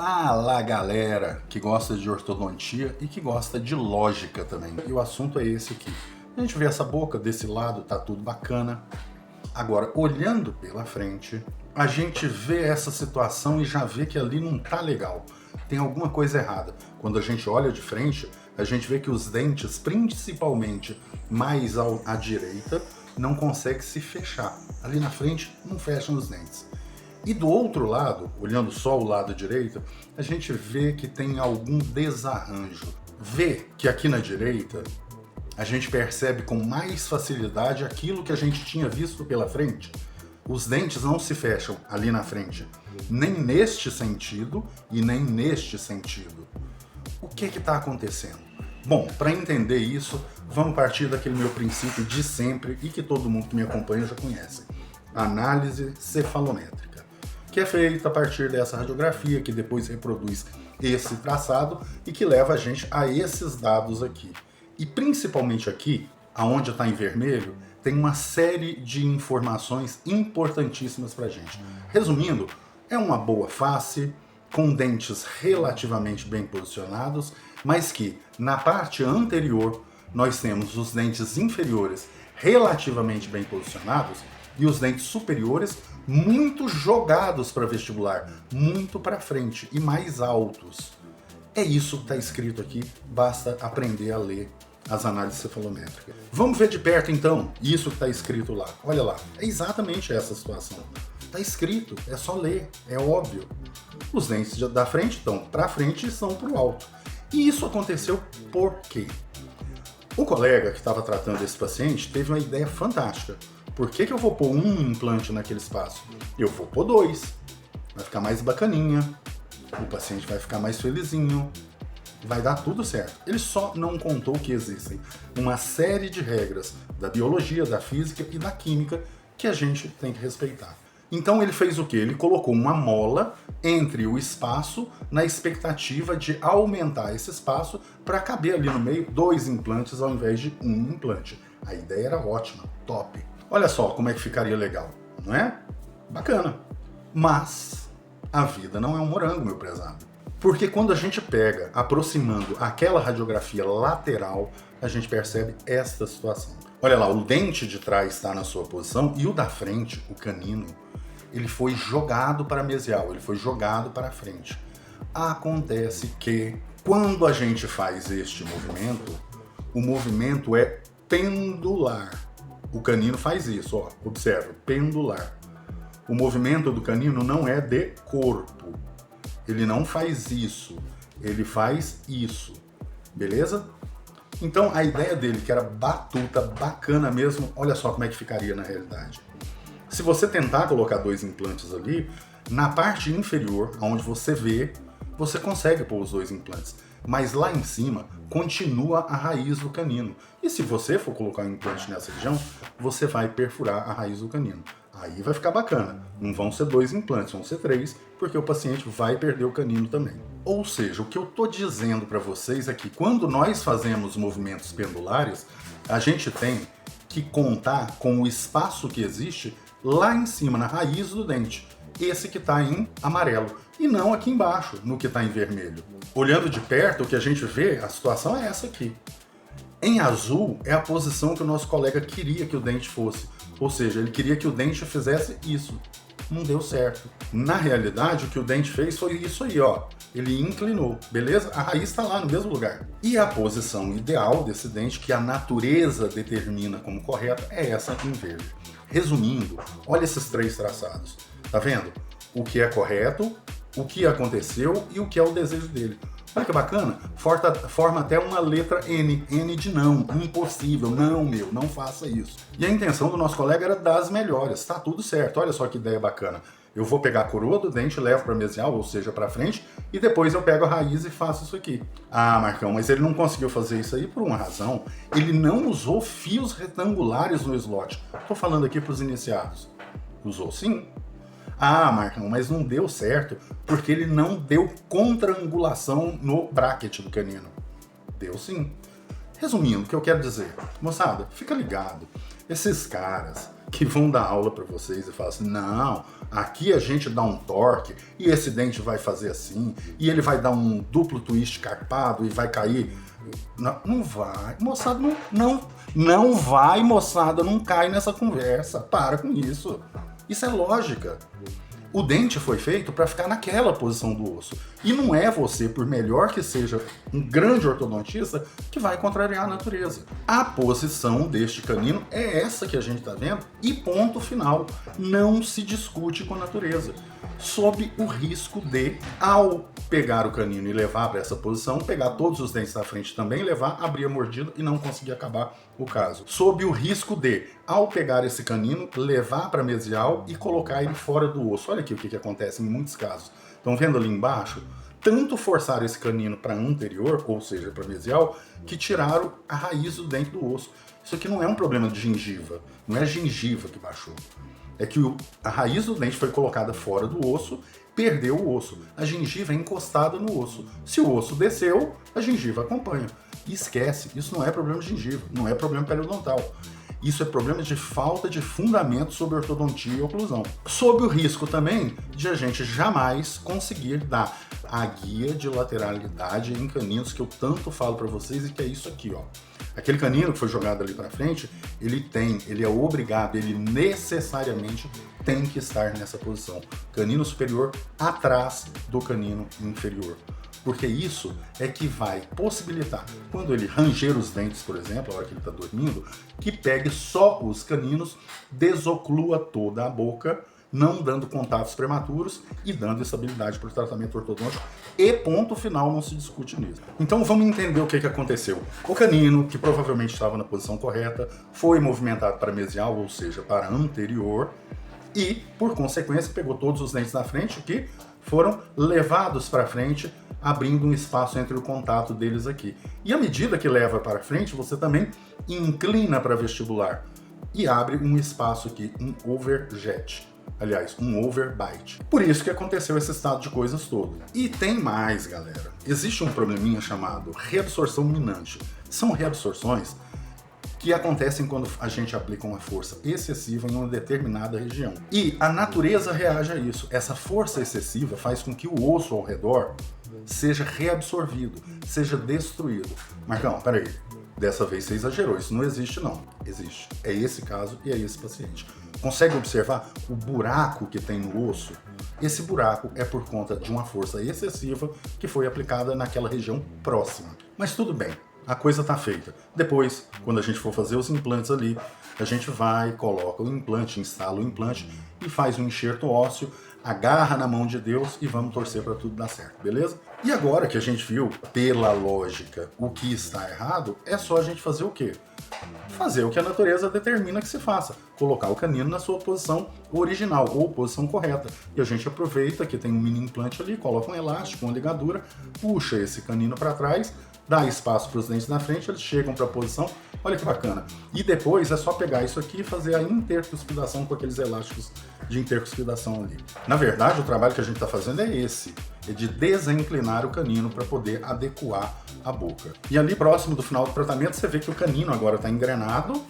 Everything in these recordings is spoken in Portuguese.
Fala galera que gosta de ortodontia e que gosta de lógica também. E o assunto é esse aqui. A gente vê essa boca desse lado, tá tudo bacana. Agora, olhando pela frente, a gente vê essa situação e já vê que ali não tá legal. Tem alguma coisa errada. Quando a gente olha de frente, a gente vê que os dentes, principalmente mais à direita, não conseguem se fechar. Ali na frente, não fecham os dentes. E do outro lado, olhando só o lado direito, a gente vê que tem algum desarranjo. Vê que aqui na direita, a gente percebe com mais facilidade aquilo que a gente tinha visto pela frente. Os dentes não se fecham ali na frente, nem neste sentido e nem neste sentido. O que está acontecendo? Bom, para entender isso, vamos partir daquele meu princípio de sempre e que todo mundo que me acompanha já conhece. Análise cefalométrica, que é feita a partir dessa radiografia, que depois reproduz esse traçado e que leva a gente a esses dados aqui. E principalmente aqui, aonde está em vermelho, tem uma série de informações importantíssimas para a gente. Resumindo, é uma boa face, com dentes relativamente bem posicionados, mas que na parte anterior nós temos os dentes inferiores relativamente bem posicionados e os dentes superiores muito jogados para vestibular, muito para frente e mais altos. É isso que está escrito aqui, basta aprender a ler as análises cefalométricas. Vamos ver de perto então isso que está escrito lá. Olha lá, é exatamente essa situação. Está escrito, é só ler, é óbvio. Os dentes da frente estão para frente e estão para o alto. E isso aconteceu por quê? O colega que estava tratando esse paciente teve uma ideia fantástica. Por que eu vou pôr um implante naquele espaço? Eu vou pôr dois. Vai ficar mais bacaninha, o paciente vai ficar mais felizinho, vai dar tudo certo. Ele só não contou que existem uma série de regras da biologia, da física e da química que a gente tem que respeitar. Então ele fez o quê? Ele colocou uma mola entre o espaço na expectativa de aumentar esse espaço para caber ali no meio dois implantes ao invés de um implante. A ideia era ótima, top. Olha só como é que ficaria legal, não é? Bacana. Mas a vida não é um morango, meu prezado. Porque quando a gente pega, aproximando aquela radiografia lateral, a gente percebe esta situação. Olha lá, o dente de trás está na sua posição e o da frente, o canino, ele foi jogado para mesial, ele foi jogado para frente. Acontece que quando a gente faz este movimento, o movimento é pendular. O canino faz isso, ó, observa, pendular. O movimento do canino não é de corpo. Ele não faz isso, ele faz isso, beleza? Então a ideia dele, que era batuta, bacana mesmo, olha só como é que ficaria na realidade. Se você tentar colocar dois implantes ali, na parte inferior, onde você vê, você consegue pôr os dois implantes. Mas lá em cima, continua a raiz do canino. E se você for colocar um implante nessa região, você vai perfurar a raiz do canino. Aí vai ficar bacana. Não vão ser dois implantes, vão ser três, porque o paciente vai perder o canino também. Ou seja, o que eu estou dizendo para vocês é que quando nós fazemos movimentos pendulares, a gente tem que contar com o espaço que existe lá em cima, na raiz do dente. Esse que está em amarelo. E não aqui embaixo, no que está em vermelho. Olhando de perto, o que a gente vê, a situação é essa aqui. Em azul é a posição que o nosso colega queria que o dente fosse. Ou seja, ele queria que o dente fizesse isso. Não deu certo. Na realidade, o que o dente fez foi isso aí, ó. Ele inclinou, beleza? A raiz está lá no mesmo lugar. E a posição ideal desse dente, que a natureza determina como correta, é essa em verde. Resumindo, olha esses três traçados. Tá vendo? O que é correto, o que aconteceu e o que é o desejo dele. Olha que bacana, forma até uma letra N, N de não, impossível, não meu, não faça isso. E a intenção do nosso colega era das melhores, tá tudo certo, olha só que ideia bacana. Eu vou pegar a coroa do dente, levo para mesial, ou seja, para frente, e depois eu pego a raiz e faço isso aqui. Ah, Marcão, mas ele não conseguiu fazer isso aí por uma razão. Ele não usou fios retangulares no slot. Tô falando aqui para os iniciados. Usou sim. Ah, Marcão, mas não deu certo porque ele não deu contraangulação no bracket do canino. Deu sim. Resumindo, o que eu quero dizer, moçada, fica ligado. Esses caras que vão dar aula para vocês e falam assim, não, aqui a gente dá um torque e esse dente vai fazer assim, e ele vai dar um duplo twist carpado e vai cair. Não, não vai, moçada, não vai, moçada, não cai nessa conversa, para com isso. Isso é lógica. O dente foi feito para ficar naquela posição do osso. E não é você, por melhor que seja um grande ortodontista, que vai contrariar a natureza. A posição deste canino é essa que a gente está vendo e ponto final. Não se discute com a natureza. Sob o risco de, ao pegar o canino e levar para essa posição, pegar todos os dentes da frente também, levar, abrir a mordida e não conseguir acabar o caso. Sob o risco de, ao pegar esse canino, levar para mesial e colocar ele fora do osso. Olha aqui o que acontece em muitos casos. Estão vendo ali embaixo? Tanto forçaram esse canino para anterior, ou seja, para mesial, que tiraram a raiz do dente do osso. Isso aqui não é um problema de gengiva, não é a gengiva que baixou. É que a raiz do dente foi colocada fora do osso, perdeu o osso. A gengiva é encostada no osso. Se o osso desceu, a gengiva acompanha. E esquece, isso não é problema de gengiva, não é problema periodontal. Isso é problema de falta de fundamento sobre ortodontia e oclusão. Sob o risco também de a gente jamais conseguir dar a guia de lateralidade em caninos que eu tanto falo para vocês e que é isso aqui, ó. Aquele canino que foi jogado ali para frente, ele é obrigado, ele necessariamente tem que estar nessa posição. Canino superior atrás do canino inferior. Porque isso é que vai possibilitar, quando ele ranger os dentes, por exemplo, a hora que ele está dormindo, que pegue só os caninos, desoclua toda a boca, não dando contatos prematuros e dando estabilidade para o tratamento ortodôntico. E ponto final, não se discute nisso. Então vamos entender o que aconteceu. O canino, que provavelmente estava na posição correta, foi movimentado para mesial, ou seja, para anterior, e, por consequência, pegou todos os dentes da frente que foram levados para frente, abrindo um espaço entre o contato deles aqui. E à medida que leva para frente, você também inclina para vestibular e abre um espaço aqui, um overjet. Aliás, um overbite. Por isso que aconteceu esse estado de coisas todo. E tem mais, galera. Existe um probleminha chamado reabsorção minante. São reabsorções que acontecem quando a gente aplica uma força excessiva em uma determinada região. E a natureza reage a isso. Essa força excessiva faz com que o osso ao redor seja reabsorvido, seja destruído. Marcão, peraí, dessa vez você exagerou, isso não existe não. Existe. É esse caso e é esse paciente. Consegue observar o buraco que tem no osso? Esse buraco é por conta de uma força excessiva que foi aplicada naquela região próxima. Mas tudo bem. A coisa tá feita. Depois, quando a gente for fazer os implantes ali, a gente vai, coloca o implante, instala o implante e faz um enxerto ósseo, agarra na mão de Deus e vamos torcer para tudo dar certo, beleza? E agora que a gente viu, pela lógica, o que está errado, é só a gente fazer o quê? Fazer o que a natureza determina que se faça. Colocar o canino na sua posição original, ou posição correta. E a gente aproveita que tem um mini implante ali, coloca um elástico, uma ligadura, puxa esse canino para trás, dá espaço para os dentes na frente, eles chegam para a posição, olha que bacana. E depois é só pegar isso aqui e fazer a intercuspidação com aqueles elásticos de intercuspidação ali. Na verdade, o trabalho que a gente está fazendo é esse, é de desinclinar o canino para poder adequar a boca. E ali próximo do final do tratamento, você vê que o canino agora está engrenado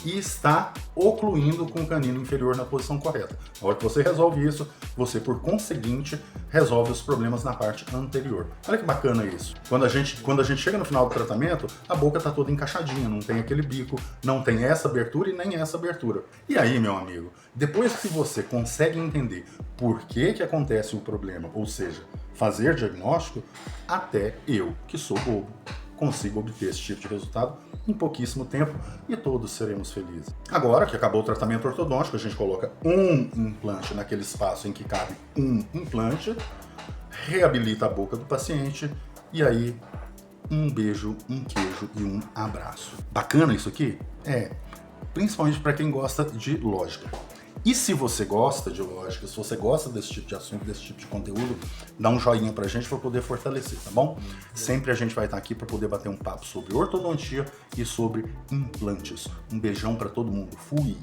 e está ocluindo com o canino inferior na posição correta. Na hora que você resolve isso, você, por conseguinte, resolve os problemas na parte anterior. Olha que bacana isso. Quando a gente chega no final do tratamento, a boca está toda encaixadinha, não tem aquele bico, não tem essa abertura e nem essa abertura. E aí, meu amigo, depois que você consegue entender por que acontece o problema, ou seja, fazer diagnóstico, até eu, que sou bobo, consigo obter esse tipo de resultado em pouquíssimo tempo e todos seremos felizes. Agora que acabou o tratamento ortodôntico, a gente coloca um implante naquele espaço em que cabe um implante, reabilita a boca do paciente e aí um beijo, um queijo e um abraço. Bacana isso aqui? É, principalmente para quem gosta de lógica. E se você gosta de lógica, se você gosta desse tipo de assunto, desse tipo de conteúdo, dá um joinha pra gente para poder fortalecer, tá bom? Sempre a gente vai estar aqui para poder bater um papo sobre ortodontia e sobre implantes. Um beijão para todo mundo. Fui!